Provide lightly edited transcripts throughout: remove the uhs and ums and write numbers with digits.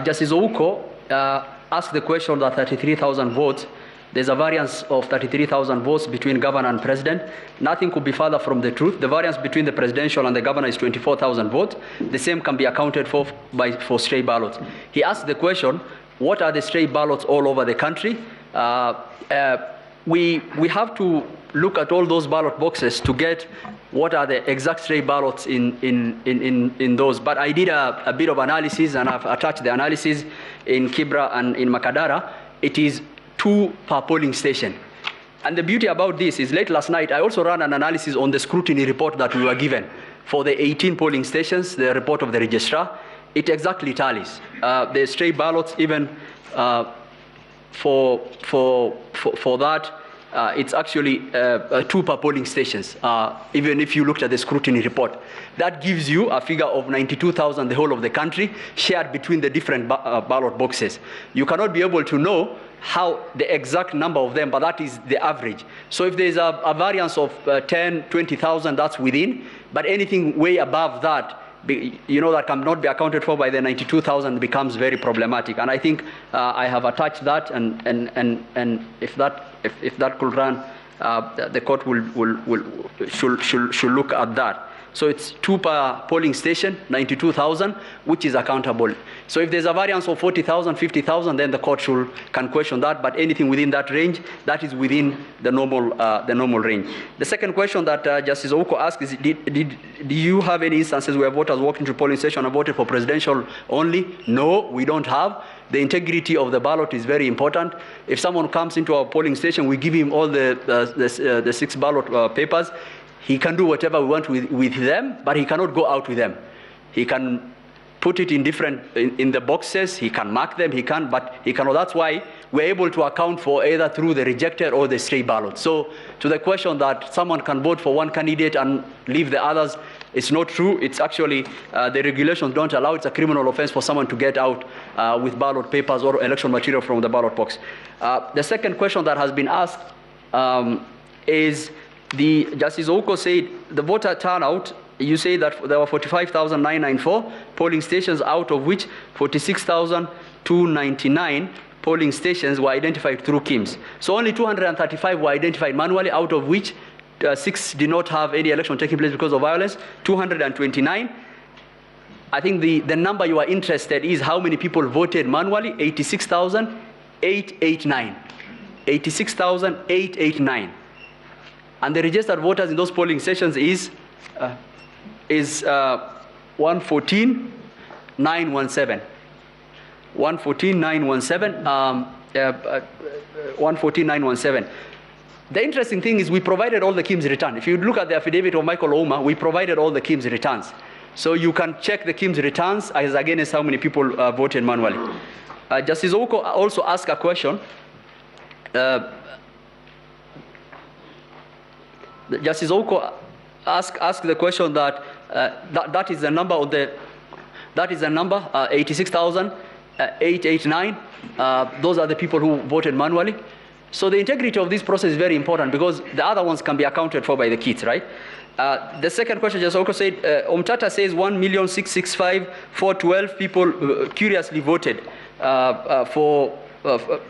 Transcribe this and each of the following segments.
Justice Ouko asked the question that 33,000 votes, there's a variance of 33,000 votes between governor and president. Nothing could be further from the truth. The variance between the presidential and the governor is 24,000 votes. The same can be accounted for stray ballots. He asked the question, what are the stray ballots all over the country? We have to look at all those ballot boxes to get what are the exact stray ballots in those. But I did a bit of analysis, and I've attached the analysis in Kibra and in Makadara. It is 2 per polling station. And the beauty about this is late last night, I also ran an analysis on the scrutiny report that we were given for the 18 polling stations, the report of the registrar. It exactly tallies. The stray ballots, even for that, it's actually 2 per polling stations, even if you looked at the scrutiny report. That gives you a figure of 92,000, the whole of the country, shared between the different ballot boxes. You cannot be able to know how the exact number of them, but that is the average. So if there's a variance of 10, 20,000, that's within, but anything way above that, that cannot be accounted for by the 92,000 becomes very problematic. And I think I have attached that, and if that could run, the court should look at that. So it's 2 per polling station, 92,000, which is accountable. So if there's a variance of 40,000, 50,000, then the court can question that. But anything within that range, that is within the normal range. The second question that Justice Ouko asked is, do you have any instances where voters walked into polling station and voted for presidential only? No, we don't have. The integrity of the ballot is very important. If someone comes into our polling station, we give him all the 6 ballot papers. He can do whatever we want with them, but he cannot go out with them. He can put it in the boxes, he can mark them, but he cannot. That's why we're able to account for either through the rejected or the stray ballot. So to the question that someone can vote for one candidate and leave the others, it's not true. It's actually, the regulations don't allow. It's a criminal offense for someone to get out with ballot papers or election material from the ballot box. The second question that has been asked is, Justice Ouko said the voter turnout, you say that there were 45,994 polling stations, out of which 46,299 polling stations were identified through KIMS. So only 235 were identified manually, out of which 6 did not have any election taking place because of violence, 229. I think the number you are interested is how many people voted manually, 86,889. 86,889. And the registered voters in those polling stations is 114,917. 114,917. 114,917. The interesting thing is we provided all the KIMS return. If you look at the affidavit of Michael Ouma, we provided all the KIMS returns. So you can check the KIMS returns as against how many people voted manually. Justice Ouko also asked a question. Justice Ouko asked the question that that is the number of 86,889. Those are the people who voted manually. So the integrity of this process is very important because the other ones can be accounted for by the kits, right? The second question, Justice Ouko said, Omtata says 1,665,412 people curiously voted for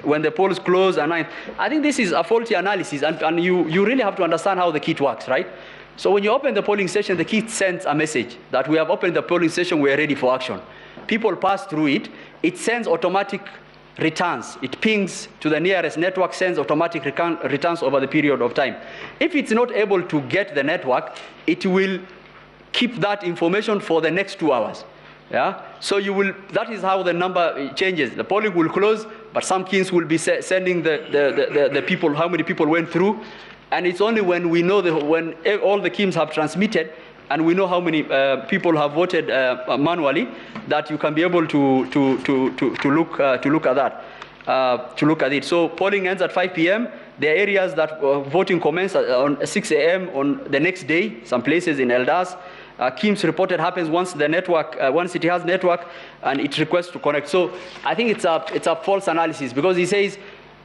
when the polls closed at 9th. I think this is a faulty analysis, and you really have to understand how the kit works, right? So when you open the polling station, the kit sends a message that we have opened the polling station, we are ready for action. People pass through it, it sends automatic returns. It pings to the nearest network, sends automatic returns over the period of time. If it's not able to get the network, it will keep that information for the next 2 hours. Yeah, so that is how the number changes. The polling will close, but some kits will be sending the people, how many people went through, and it's only when we know when all the KIMS have transmitted and we know how many people have voted manually that you can be able to look at that, to look at it. So polling ends at 5 p.m. There are areas that voting commenced on 6 a.m. on the next day. Some places in Eldas. KIMS reported happens once the network, once it has network, and it requests to connect. So I think it's a false analysis because he says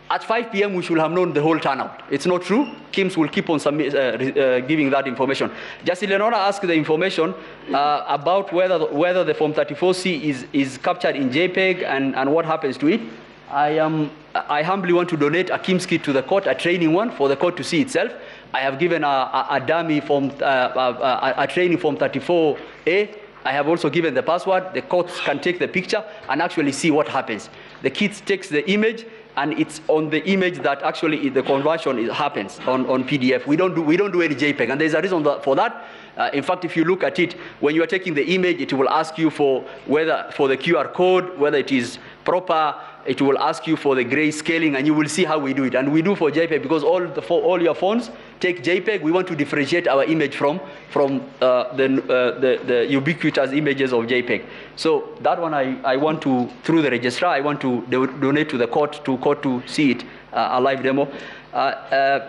at 5 p.m. we should have known the whole turnout. It's not true. KIMS will keep on giving that information. Just Eleonora asked the information about whether the Form 34C is captured in JPEG and what happens to it. I humbly want to donate a KIMS kit to the court, a training one for the court to see itself. I have given a dummy form, a training Form 34A. I have also given the password. The courts can take the picture and actually see what happens. The kit takes the image, and it's on the image that actually the conversion happens on PDF. We don't do any JPEG, and there's a reason for that. In fact, if you look at it, when you are taking the image, it will ask you for the QR code, whether it is proper. It will ask you for the gray scaling, and you will see how we do it. And we do for JPEG because all your phones take JPEG. We want to differentiate our image from the ubiquitous images of JPEG. So that one I want to, through the registrar, I want to donate to the court to see it, a live demo.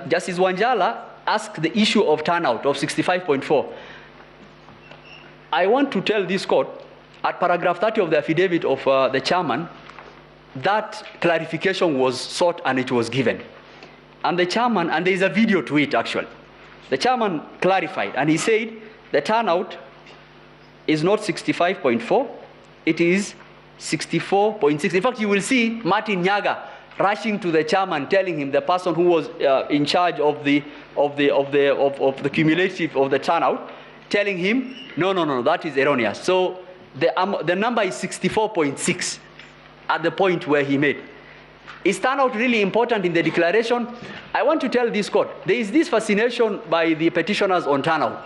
Justice Wanjala asked the issue of turnout of 65.4. I want to tell this court, at paragraph 30 of the affidavit of the chairman, that clarification was sought and it was given. And the chairman, and there is a video to it actually, the chairman clarified and he said the turnout is not 65.4, it is 64.6. In fact, you will see Martin Nyaga rushing to the chairman, telling him, the person who was in charge of the cumulative of the turnout, telling him, no, that is erroneous. So the number is 64.6 at the point where he made. Is turnout really important in the declaration? I want to tell this court, there is this fascination by the petitioners on turnout.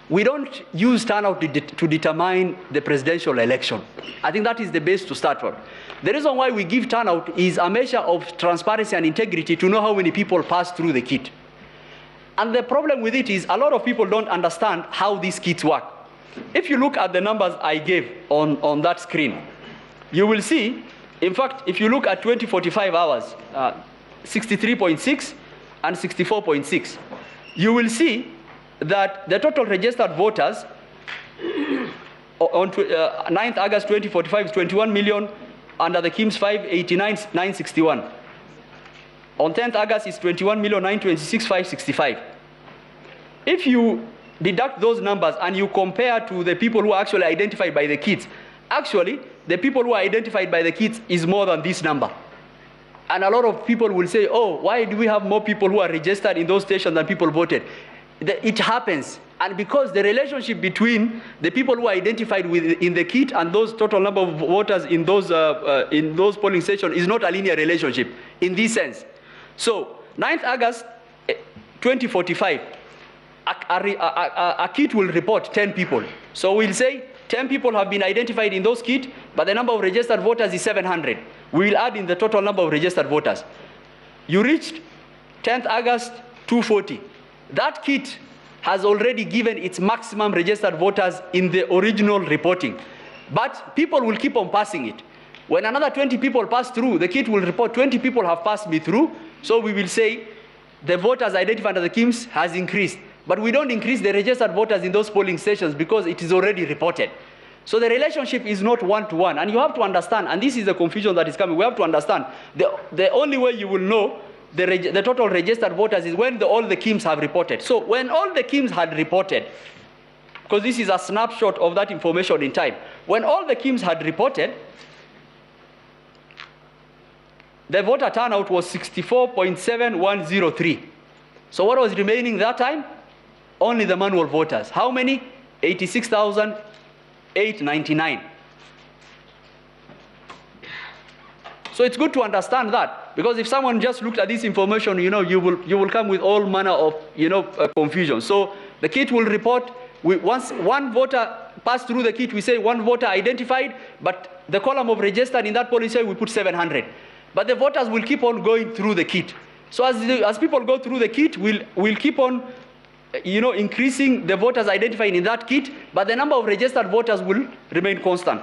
We don't use turnout to determine the presidential election. I think that is the base to start from. The reason why we give turnout is a measure of transparency and integrity to know how many people pass through the kit. And the problem with it is a lot of people don't understand how these kits work. If you look at the numbers I gave on that screen, you will see, in fact, if you look at 2045 hours, 63.6 and 64.6, you will see that the total registered voters on 9th August 2045 is 21 million under the KIMS 589,961. On 10th August is 21,926,565. If you deduct those numbers and you compare to the people who are actually identified by the kits, actually, the people who are identified by the kits is more than this number. And a lot of people will say, oh, why do we have more people who are registered in those stations than people voted? It happens. And because the relationship between the people who are identified in the kit and those total number of voters in those polling stations is not a linear relationship in this sense. So 9th August 2045, a kit will report 10 people. So we'll say 10 people have been identified in those kits, but the number of registered voters is 700. We will add in the total number of registered voters. You reached 10th August 240. That kit has already given its maximum registered voters in the original reporting. But people will keep on passing it. When another 20 people pass through, the kit will report 20 people have passed me through. So we will say the voters identified under the KIMS has increased. But we don't increase the registered voters in those polling stations because it is already reported. So the relationship is not one-to-one. And you have to understand, and this is the confusion that is coming, we have to understand, the only way you will know the total registered voters is when all the KIMS have reported. So when all the KIMS had reported, because this is a snapshot of that information in time, when all the KIMS had reported, the voter turnout was 64.7103. So what was remaining that time? Only the manual voters. How many? 86,899. So it's good to understand that, because if someone just looked at this information, you will come with all manner of confusion. So the kit will report, once one voter passed through the kit, we say one voter identified, but the column of registered in that policy we put 700. But the voters will keep on going through the kit. So as people go through the kit, we'll keep on increasing the voters identified in that kit, but the number of registered voters will remain constant.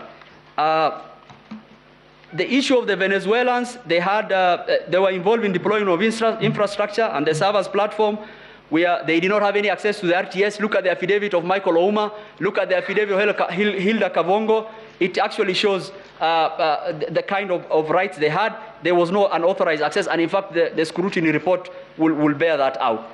The issue of the Venezuelans, they were involved in deploying of infrastructure and the servers platform. They did not have any access to the RTS. Look at the affidavit of Michael Ouma. Look at the affidavit of Hilda Kavongo. it actually shows the kind of rights they had. There was no unauthorized access, and in fact, the scrutiny report will bear that out.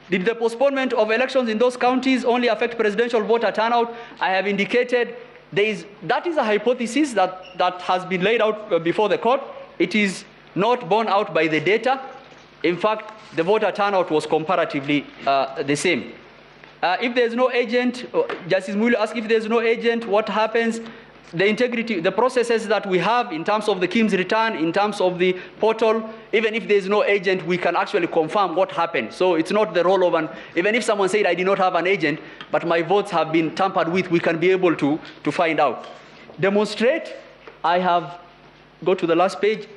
Did the postponement of elections in those counties only affect presidential voter turnout? I have indicated that is a hypothesis that has been laid out before the court. It is not borne out by the data. In fact, the voter turnout was comparatively the same. If there's no agent, Justice Mulu asked if there's no agent, what happens? The integrity, the processes that we have in terms of the KIM's return, in terms of the portal, even if there's no agent, we can actually confirm what happened. So it's not the role of even if someone said I did not have an agent, but my votes have been tampered with, we can be able to find out. Demonstrate, go to the last page.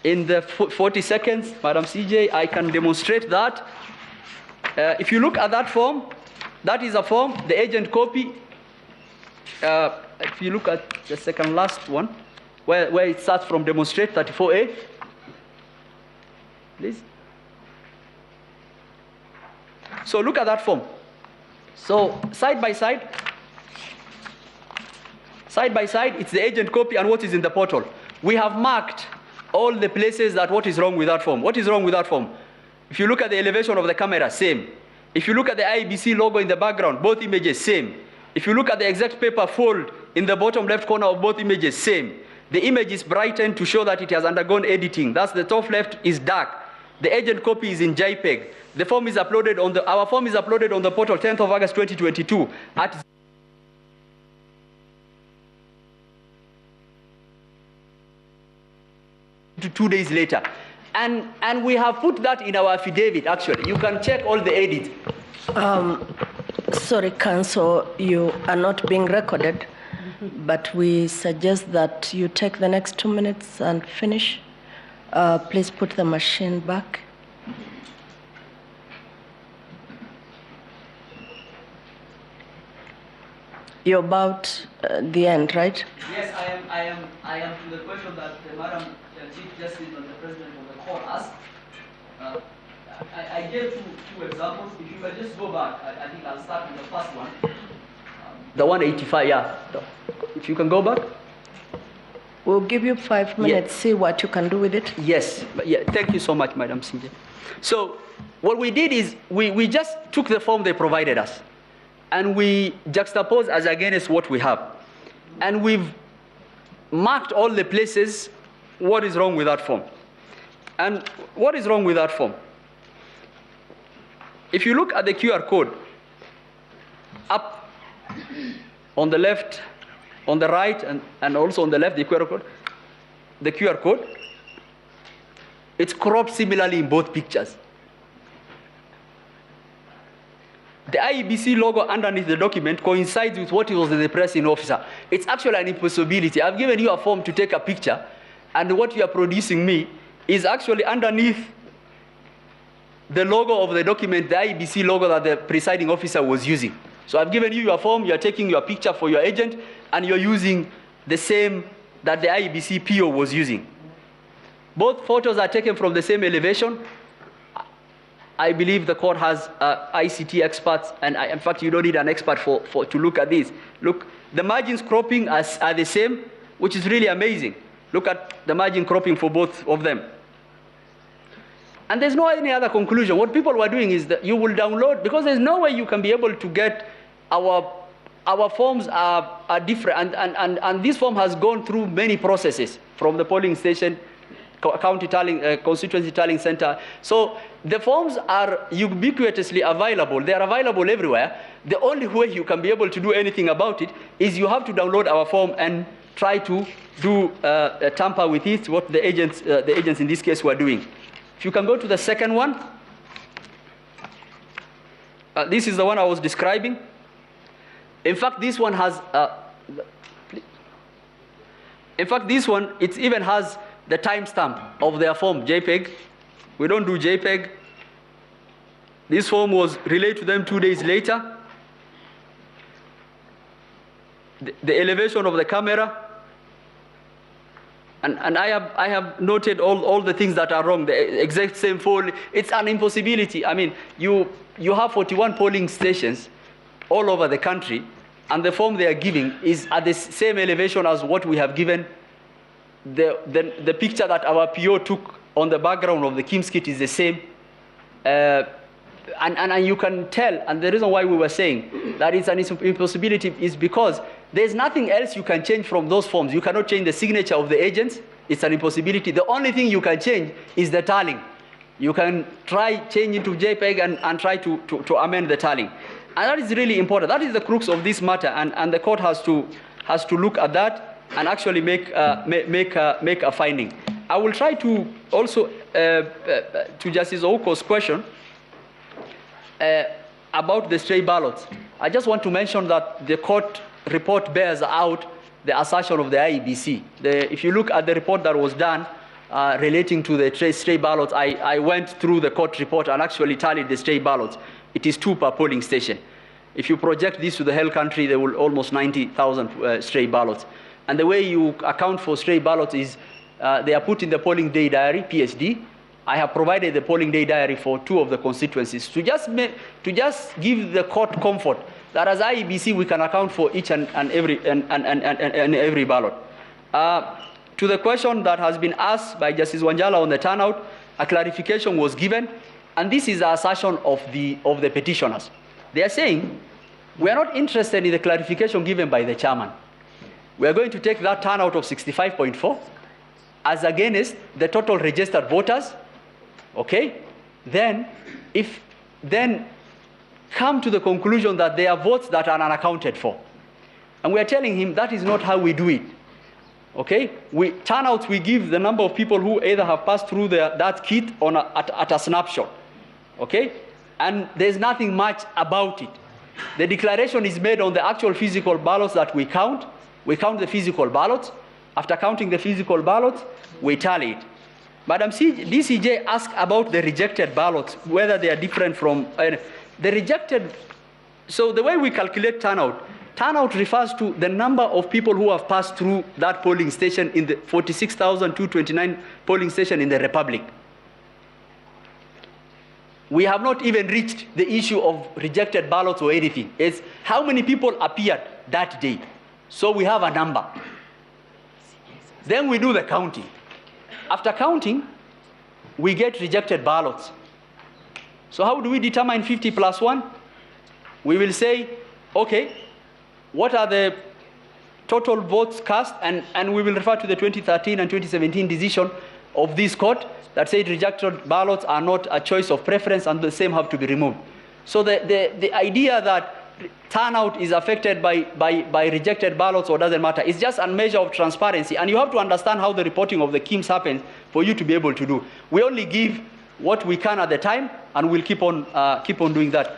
In the 40 seconds, Madam CJ, I can demonstrate that. If you look at that form, that is a form, the agent copy. If you look at the second last one, where it starts from demonstrate 34A, please. So look at that form. So side by side, it's the agent copy and what is in the portal. We have marked all the places that what is wrong with that form. What is wrong with that form? If you look at the elevation of the camera, same. If you look at the IEBC logo in the background, both images, same. If you look at the exact paper fold in the bottom left corner of both images, same. The image is brightened to show that it has undergone editing. That's the top left is dark. The agent copy is in JPEG. The form is uploaded on our form is uploaded on the portal 10th of August 2022 at 2 days later. And we have put that in our affidavit, actually. You can check all the edits. Sorry, Counsel, you are not being recorded, but we suggest that you take the next 2 minutes and finish. Please put the machine back. You're about the end, right? Yes, I am to the question that Madam Chief Justice and the President of the Court asked. I gave two examples. If you can just go back, I think I'll start with the first one. The 185, yeah. If you can go back. We'll give you 5 minutes, see what you can do with it. Yes, yeah. Thank you so much, Madam CJ. So what we did is we just took the form they provided us and we juxtaposed as against what we have. And we've marked all the places what is wrong with that form. And what is wrong with that form? If you look at the QR code, up on the left, on the right, and also on the left, the QR code, it's cropped similarly in both pictures. The IEBC logo underneath the document coincides with what was the pressing officer. It's actually an impossibility. I've given you a form to take a picture, and what you are producing me is actually underneath the logo of the document, the IEBC logo that the presiding officer was using. So I've given you your form, you're taking your picture for your agent, and you're using the same that the IEBC PO was using. Both photos are taken from the same elevation. I believe the court has ICT experts, and in fact, you don't need an expert to look at this. Look, the margins cropping are the same, which is really amazing. Look at the margin cropping for both of them. And there's no any other conclusion. What people were doing is that you will download, because there's no way you can be able to get our forms are different, and this form has gone through many processes from the polling station, county tallying, constituency tallying center. So the forms are ubiquitously available. They are available everywhere. The only way you can be able to do anything about it is you have to download our form and try to do tamper with it, what the agents in this case were doing. If you can go to the second one. This is the one I was describing. In fact, this one has, it even has the timestamp of their form, JPEG. We don't do JPEG. This form was relayed to them 2 days later. The elevation of the camera. And I have noted all the things that are wrong, the exact same fold. It's an impossibility. I mean, you have 41 polling stations all over the country, and the form they are giving is at the same elevation as what we have given. The picture that our PO took on the background of the Kim's kit is the same. And you can tell, and the reason why we were saying that it's an impossibility is because there's nothing else you can change from those forms. You cannot change the signature of the agents. It's an impossibility. The only thing you can change is the tallying. You can try change into JPEG and try to amend the tallying. And that is really important. That is the crux of this matter, and the court has to look at that and actually make a finding. I will try to also, to Justice Ouko's question, about the stray ballots. I just want to mention that the court report bears out the assertion of the IEBC. If you look at the report that was done relating to the stray ballots, I went through the court report and actually tallied the stray ballots. It is 2 per polling station. If you project this to the whole country, there will almost 90,000 stray ballots. And the way you account for stray ballots is they are put in the polling day diary, PSD. I have provided the polling day diary for 2 of the constituencies to just give the court comfort that as IEBC we can account for each and every ballot. To the question that has been asked by Justice Wanjala on the turnout, a clarification was given, and this is the assertion of the petitioners. They are saying we are not interested in the clarification given by the chairman. We are going to take that turnout of 65.4 as against the total registered voters. Okay, then come to the conclusion that there are votes that are unaccounted for. And we are telling him that is not how we do it. Okay, turnouts, we give the number of people who either have passed through that kit at a snapshot. Okay, and there's nothing much about it. The declaration is made on the actual physical ballots that we count. We count the physical ballots. After counting the physical ballots, we tally it. Madam DCJ asked about the rejected ballots, whether they are different from the rejected. So the way we calculate turnout refers to the number of people who have passed through that polling station in the 46,229 polling station in the Republic. We have not even reached the issue of rejected ballots or anything. It's how many people appeared that day. So we have a number. Then we do the counting. After counting, we get rejected ballots. So how do we determine 50 plus 1? We will say, okay, what are the total votes cast? And we will refer to the 2013 and 2017 decision of this court that said rejected ballots are not a choice of preference and the same have to be removed. So the idea that turnout is affected by rejected ballots or doesn't matter. It's just a measure of transparency, and you have to understand how the reporting of the KIMS happens for you to be able to do. We only give what we can at the time, and we'll keep on doing that.